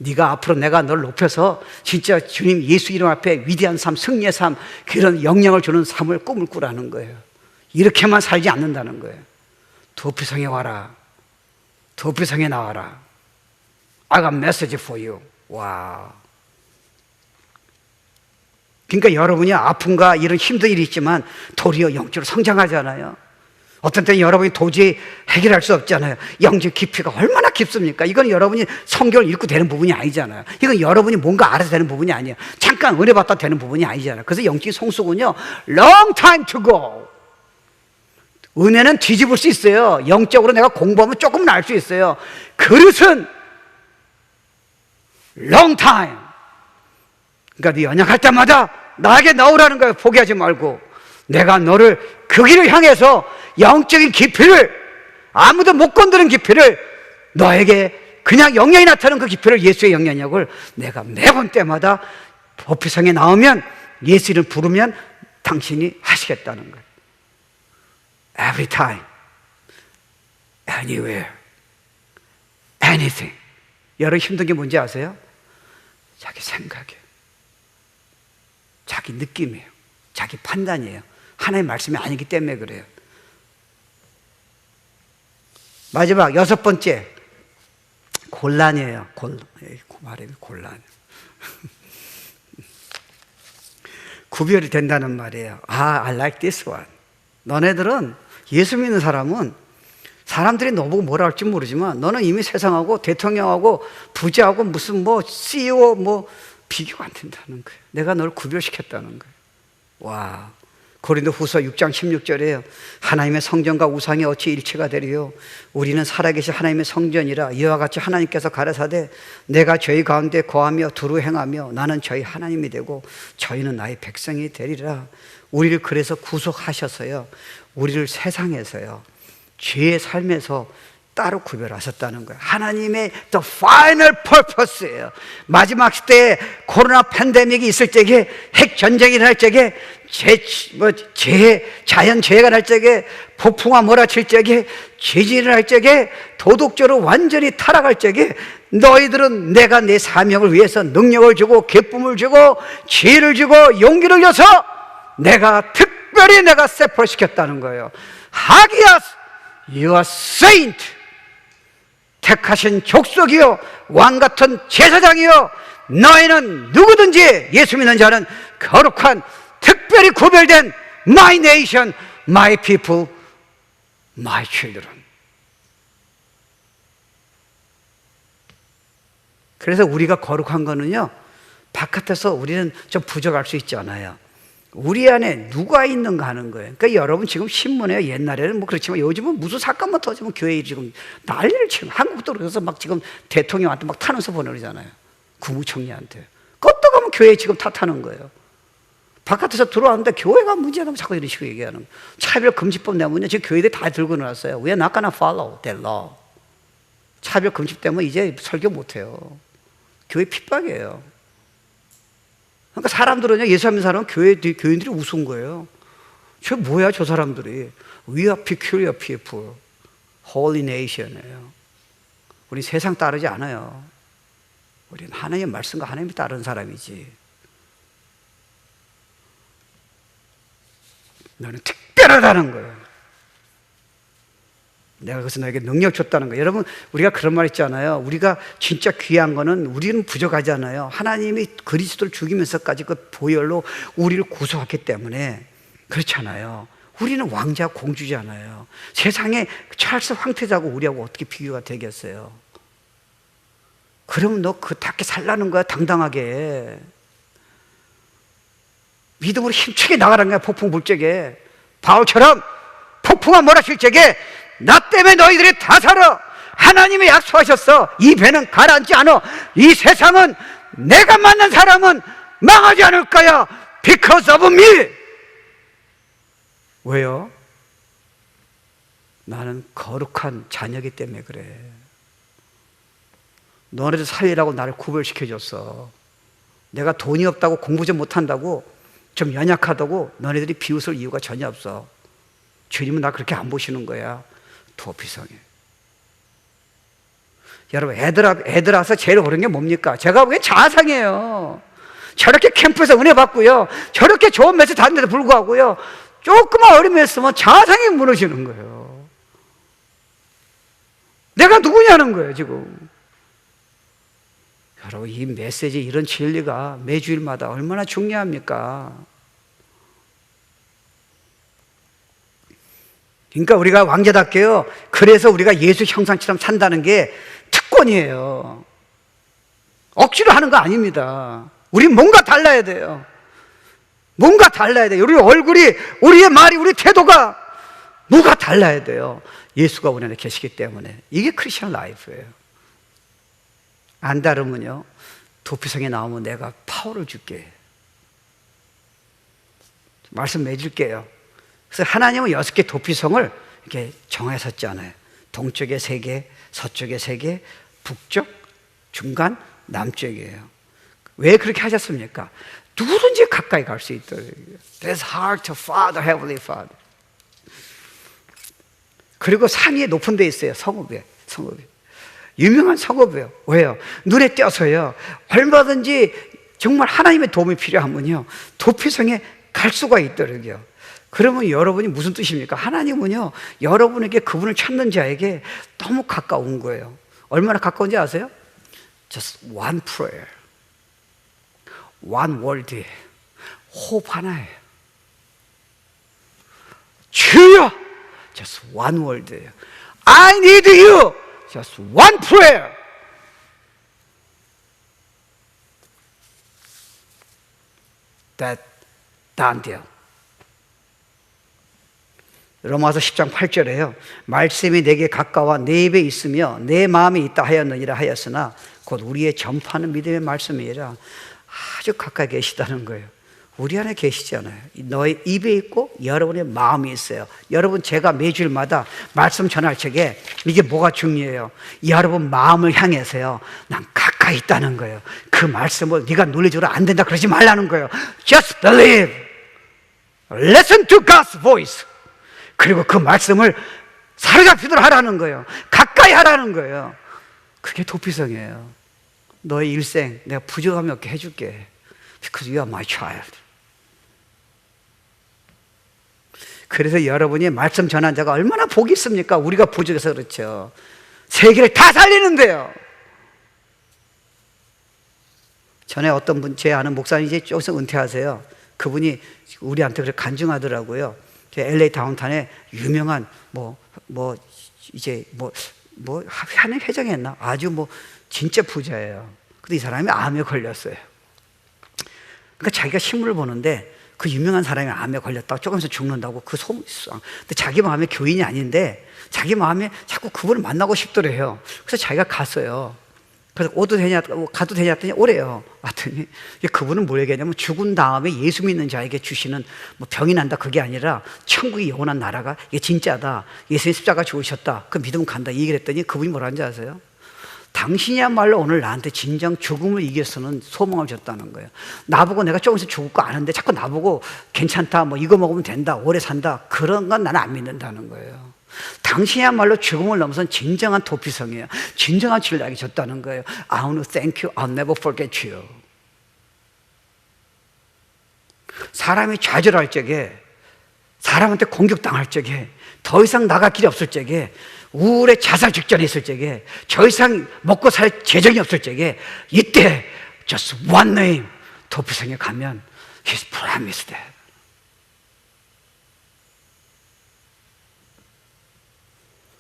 네가 앞으로 내가 널 높여서 진짜 주님 예수 이름 앞에 위대한 삶, 승리의 삶, 그런 영향을 주는 삶을 꿈을 꾸라는 거예요. 이렇게만 살지 않는다는 거예요. 도피성에 와라. 도피성에 나와라. I got message for you. 와. 그러니까 여러분이 아픔과 이런 힘든 일이 있지만 도리어 영적으로 성장하잖아요. 어떤 때는 여러분이 도저히 해결할 수 없잖아요. 영적 깊이가 얼마나 깊습니까? 이건 여러분이 성경을 읽고 되는 부분이 아니잖아요. 이건 여러분이 뭔가 알아서 되는 부분이 아니에요. 잠깐 은혜 받다 되는 부분이 아니잖아요. 그래서 영적인 성숙은요, long time to go. 은혜는 뒤집을 수 있어요. 영적으로 내가 공부하면 조금은 알 수 있어요. 그릇은 long time. 그러니까 네 연약할 때마다 나에게 나오라는 거예요. 포기하지 말고. 내가 너를 그 길을 향해서 영적인 깊이를, 아무도 못 건드는 깊이를, 너에게 그냥 영향이 나타나는 그 깊이를, 예수의 영향력을 내가 매번 때마다 도피성에 나오면, 예수 이름 부르면 당신이 하시겠다는 거예요. Every time, anywhere, anything. 여러분 힘든 게 뭔지 아세요? 자기 생각이에요. 자기 느낌이에요. 자기 판단이에요. 하나님의 말씀이 아니기 때문에 그래요. 마지막 6번째, 곤란이에요. 말이 곤란. 구별이 된다는 말이에요. I like this one. 너네들은 예수 믿는 사람은 사람들이 너보고 뭐라 할지 모르지만 너는 이미 세상하고 대통령하고 부자하고 무슨 뭐 CEO 뭐 비교가 안 된다는 거예요. 내가 널 구별시켰다는 거예요. 와. 고린도후서 6장 16절에요. 하나님의 성전과 우상이 어찌 일체가 되리요? 우리는 살아계신 하나님의 성전이라. 이와 같이 하나님께서 가라사대 내가 저희 가운데 거하며 두루 행하며 나는 저희 하나님이 되고 저희는 나의 백성이 되리라. 우리를 그래서 구속하셔서요, 우리를 세상에서요 죄의 삶에서 따로 구별하셨다는 거예요. 하나님의 the final purpose예요. 마지막 시대에 코로나 팬데믹이 있을 적에, 핵 전쟁이 날 적에, 자연재해가 날 적에, 폭풍과 몰아칠 적에, 지진이 날 적에, 도덕적으로 완전히 타락할 적에 너희들은 내가 내 사명을 위해서 능력을 주고 기쁨을 주고 지혜를 주고 용기를 줘서 내가 특별히 세포시켰다는 거예요. 하기야 You are saint. 택하신 족속이요 왕같은 제사장이요 너희는 누구든지 예수 믿는 자는 거룩한 특별히 구별된 My nation, My people, My children. 그래서 우리가 거룩한 거는요, 바깥에서 우리는 좀 부족할 수 있잖아요. 우리 안에 누가 있는가 하는 거예요. 그러니까 여러분 지금 신문에 옛날에는 뭐 그렇지만 요즘은 무슨 사건만 터지면 교회에 지금 난리를 치고, 한국도 그래서 막 지금 대통령한테 막 탄원서 보내잖아요. 국무총리한테. 껐다 가면 교회에 지금 탓하는 거예요. 바깥에서 들어왔는데 교회가 문제라면 자꾸 이런 식으로 얘기하는 거예요. 차별금지법 내면요, 지금 교회들이 다 들고 나왔어요. We are not gonna follow that law. 차별금지법 때문에 이제 설교 못해요. 교회 핍박이에요. 그러니까 사람들은요, 예수 믿는 사람은 교인들이 우스운 거예요. 저 뭐야, 저 사람들이. We are peculiar people, holy nation이에요. 우리 세상 따르지 않아요. 우리는 하나님의 말씀과 하나님이 따르는 사람이지. 너는 특별하다는 거예요. 내가 그래서 너에게 능력 줬다는 거예요. 여러분, 우리가 그런 말 있잖아요. 우리가 진짜 귀한 거는 우리는 부족하잖아요. 하나님이 그리스도를 죽이면서까지 그 보혈로 우리를 구속했기 때문에 그렇잖아요. 우리는 왕자 공주잖아요. 세상에 찰스 황태자고 우리하고 어떻게 비교가 되겠어요? 그러면 너 그답게 살라는 거야, 당당하게. 믿음으로 힘차게 나가라는 거야, 폭풍 불 적에. 바울처럼 폭풍과 몰아칠 적에 나 때문에 너희들이 다 살아. 하나님이 약속하셨어. 이 배는 가라앉지 않아. 이 세상은 내가 만난 사람은 망하지 않을 거야. Because of me. 왜요? 나는 거룩한 자녀이기 때문에 그래. 너네들 살리라고 나를 구별시켜줬어. 내가 돈이 없다고 공부 좀 못한다고, 좀 연약하다고 너네들이 비웃을 이유가 전혀 없어. 주님은 나 그렇게 안 보시는 거야. 도피성에. 여러분, 애들 와서 제일 어려운 게 뭡니까? 제가 보기엔 자상해요. 저렇게 캠프에서 은혜 받고요, 저렇게 좋은 메시지 다는데도 불구하고요, 조그만 어림에 있으면 자상이 무너지는 거예요. 내가 누구냐는 거예요, 지금. 여러분, 이 메시지, 이런 진리가 매주일마다 얼마나 중요합니까? 그러니까 우리가 왕자답게요, 그래서 우리가 예수 형상처럼 산다는 게 특권이에요. 억지로 하는 거 아닙니다. 우리 뭔가 달라야 돼요. 뭔가 달라야 돼요. 우리 얼굴이, 우리의 말이, 우리 태도가 뭐가 달라야 돼요. 예수가 우리 안에 계시기 때문에. 이게 크리스천 라이프예요. 안 다르면요, 도피성에 나오면 내가 파워를 줄게. 말씀 맺을게요. 그래서 하나님은 6개 도피성을 이렇게 정하셨잖아요. 동쪽에 3개, 서쪽에 3개, 북쪽, 중간, 남쪽이에요. 왜 그렇게 하셨습니까? 누구든지 가까이 갈 수 있도록. That's hard to Father, Heavenly Father. 그리고 산 위에 높은 데 있어요. 성읍에. 유명한 성읍이에요. 왜요? 눈에 띄어서요, 얼마든지 정말 하나님의 도움이 필요하면요, 도피성에 갈 수가 있더라고요. 그러면 여러분이 무슨 뜻입니까? 하나님은요, 여러분에게 그분을 찾는 자에게 너무 가까운 거예요. 얼마나 가까운지 아세요? Just one prayer, one word, 호흡 하나예요. 주여, just one word예요. I need you, just one prayer. That done deal. 로마서 10장 8절에요. 말씀이 내게 가까워 내 입에 있으며 내 마음에 있다 하였느니라 하였으나 곧 우리의 전파하는 믿음의 말씀이라. 아주 가까이 계시다는 거예요. 우리 안에 계시잖아요. 너의 입에 있고 여러분의 마음이 있어요. 여러분, 제가 매주일마다 말씀 전할 적에 이게 뭐가 중요해요? 여러분 마음을 향해서요, 난 가까이 있다는 거예요. 그 말씀을 네가 논리적으로 안 된다 그러지 말라는 거예요. Just believe. Listen to God's voice. 그리고 그 말씀을 사로잡히도록 하라는 거예요. 가까이 하라는 거예요. 그게 도피성이에요. 너의 일생 내가 부족함이 없게 해줄게. Because you are my child. 그래서 여러분이 말씀 전한 자가 얼마나 복이 있습니까? 우리가 부족해서 그렇죠. 세계를 다 살리는데요. 전에 어떤 분, 제 아는 목사님 이제 조금씩 은퇴하세요. 그분이 우리한테 그렇게 간증하더라고요. LA 다운타운에 유명한 하는 회장했나? 아주 진짜 부자예요. 근데 이 사람이 암에 걸렸어요. 그러니까 자기가 신문을 보는데 그 유명한 사람이 암에 걸렸다고 조금씩 죽는다고 그 소문이 있어. 근데 자기 마음에 교인이 아닌데 자기 마음에 자꾸 그분을 만나고 싶더래요. 그래서 자기가 갔어요. 그래서 가도 되냐 했더니 오래요. 왔더니 그분은 뭘 얘기하냐면 죽은 다음에 예수 믿는 자에게 주시는 병이 난다 그게 아니라 천국이 영원한 나라가 이게 진짜다. 예수님 십자가 죽으셨다. 그 믿으면 간다. 이 얘기를 했더니 그분이 뭐라는지 아세요? 당신이야말로 오늘 나한테 진정 죽음을 이겨서는 소망을 줬다는 거예요. 나보고 내가 조금씩 죽을 거 아는데 자꾸 나보고 괜찮다, 이거 먹으면 된다, 오래 산다, 그런 건 나는 안 믿는다는 거예요. 당신이야말로 죽음을 넘어선 진정한 도피성이에요. 진정한 치료를 나에게 줬다는 거예요. I want to thank you, I'll never forget you. 사람이 좌절할 적에, 사람한테 공격당할 적에, 더 이상 나갈 길이 없을 적에, 우울에 자살 직전에 있을 적에, 더 이상 먹고 살 재정이 없을 적에, 이때 just one name, 도피성에 가면 He's promised that.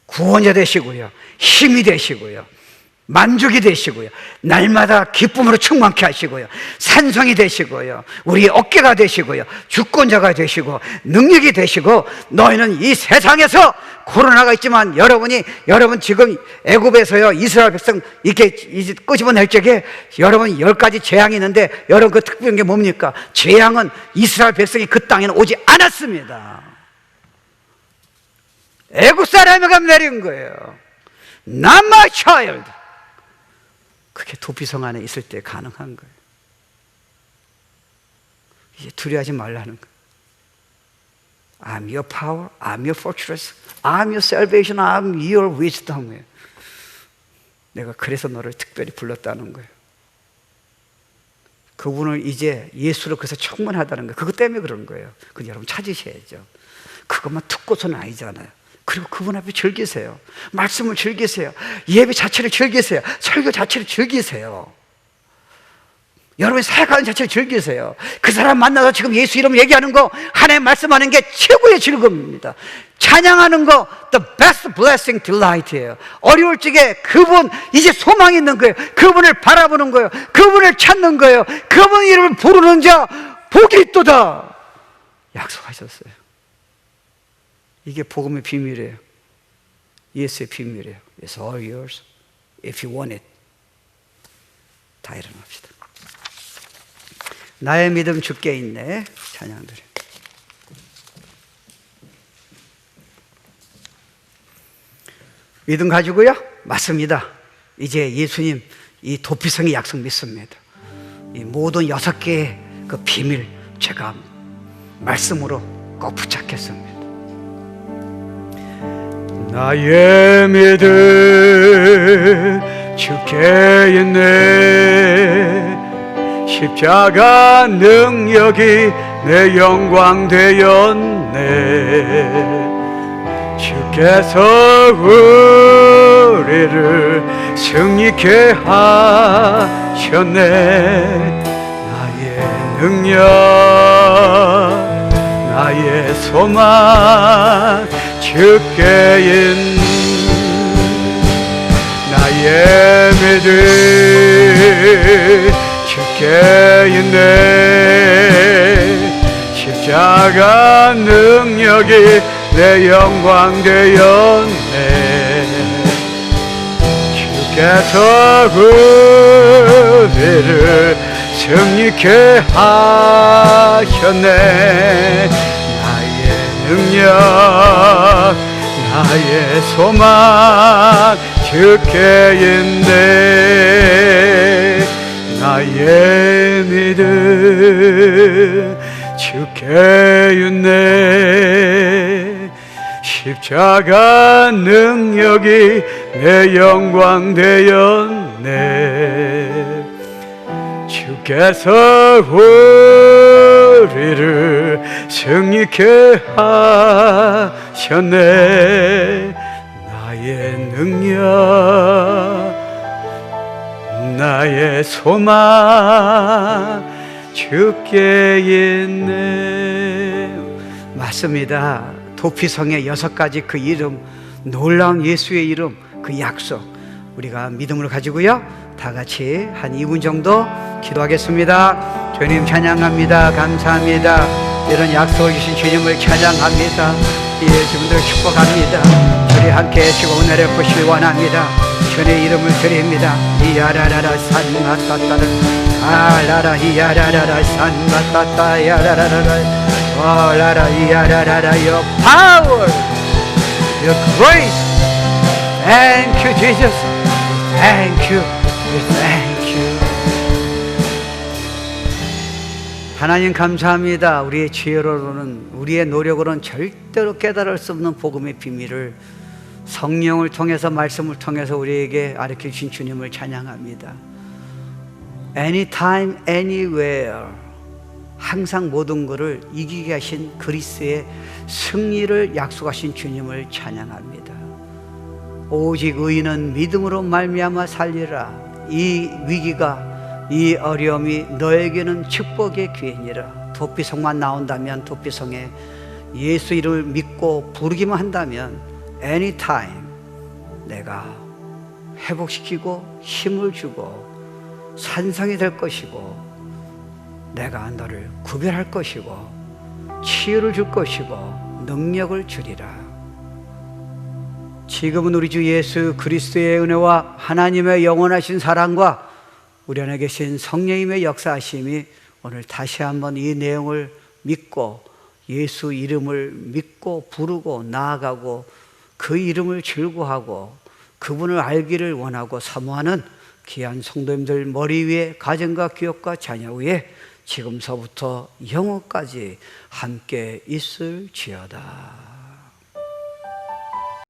구원자 되시고요, 힘이 되시고요, 만족이 되시고요, 날마다 기쁨으로 충만케 하시고요, 산성이 되시고요, 우리의 어깨가 되시고요, 주권자가 되시고 능력이 되시고, 너희는 이 세상에서 코로나가 있지만 여러분 지금 애굽에서요 이스라엘 백성 이렇게 이제 끄집어낼 적에 여러분 10가지 재앙이 있는데 여러분 그 특별한 게 뭡니까? 재앙은 이스라엘 백성이 그 땅에는 오지 않았습니다. 애국 사람에게 내린 거예요. Not my child. 그게 도피성 안에 있을 때 가능한 거예요. 이제 두려워하지 말라는 거예요. I'm your power, I'm your fortress, I'm your salvation, I'm your wisdom. 내가 그래서 너를 특별히 불렀다는 거예요. 그분을 이제 예수로 그래서 충만하다는 거예요. 그것 때문에 그런 거예요. 그건 여러분 찾으셔야죠. 그것만 듣고서는 아니잖아요. 그리고 그분 앞에 즐기세요. 말씀을 즐기세요. 예배 자체를 즐기세요. 설교 자체를 즐기세요. 여러분이 살아가는 자체를 즐기세요. 그 사람 만나서 지금 예수 이름 얘기하는 거, 하나님 말씀하는 게 최고의 즐거움입니다. 찬양하는 거 the best blessing delight예요. 어려울 적에 그분 이제 소망이 있는 거예요. 그분을 바라보는 거예요. 그분을 찾는 거예요. 그분 이름을 부르는 자 복이 있도다 약속하셨어요. 이게 복음의 비밀이에요. 예수의 비밀이에요. It's all yours if you want it. 다 일어납시다. 나의 믿음 주께 있네. 찬양드려. 믿음 가지고요? 맞습니다. 이제 예수님 이 도피성의 약속 믿습니다. 이 모든 6개의 그 비밀 제가 말씀으로 꼭 붙잡겠습니다. 나의 믿음 주께 있네. 십자가 능력이 내 영광 되었네. 주께서 우리를 승리케 하셨네. 나의 능력, 나의 소망 주께 있네. 나의 믿음 주께 있네. 십자가 능력이 내 영광 되었네. 주께서 우리를 승리케 하셨네. 나의 능력, 나의 소망 주께 있네. 나의 믿음 주께 있네. 십자가 능력이 내 영광 되었네. 주께서 우리를 승리케 하셨네. 나의 능력, 나의 소망 주께 있네. 맞습니다. 도피성의 6가지 그 이름, 놀라운 예수의 이름, 그 약속, 우리가 믿음으로 가지고요, 다 같이 한 2분 정도 기도하겠습니다. 주님 찬양합니다. 감사합니다. 이런 약속을 주신 주님을 찬양합니다. 예, 주님들 축복합니다. 주님 함께 해주시고 은혜를 보시기 원합니다. 주님의 이름을 드립니다. 이야라라라 산마따따라 아라라 이야라라라 산마따따 야라라라 라라 이야라라라 your power, your grace. Thank you, Jesus. Thank you. Thank you. 하나님 감사합니다. 우리의 지혜로는, 우리의 노력으로는 절대로 깨달을 수 없는 복음의 비밀을 성령을 통해서, 말씀을 통해서 우리에게 가르쳐 주신 주님을 찬양합니다. Anytime, anywhere, 항상 모든 것을 이기게 하신 그리스도의 승리를 약속하신 주님을 찬양합니다. 오직 의인은 믿음으로 말미암아 살리라. 이 위기가, 이 어려움이 너에게는 축복의 기회니라. 도피성만 나온다면, 도피성에 예수 이름을 믿고 부르기만 한다면 anytime 내가 회복시키고 힘을 주고 산성이 될 것이고, 내가 너를 구별할 것이고 치유를 줄 것이고 능력을 주리라. 지금은 우리 주 예수 그리스도의 은혜와 하나님의 영원하신 사랑과 우리 안에 계신 성령님의 역사하심이 오늘 다시 한번 이 내용을 믿고 예수 이름을 믿고 부르고 나아가고 그 이름을 즐거워하고 그분을 알기를 원하고 사모하는 귀한 성도님들 머리 위에, 가정과 기업과 자녀 위에 지금서부터 영원까지 함께 있을지어다.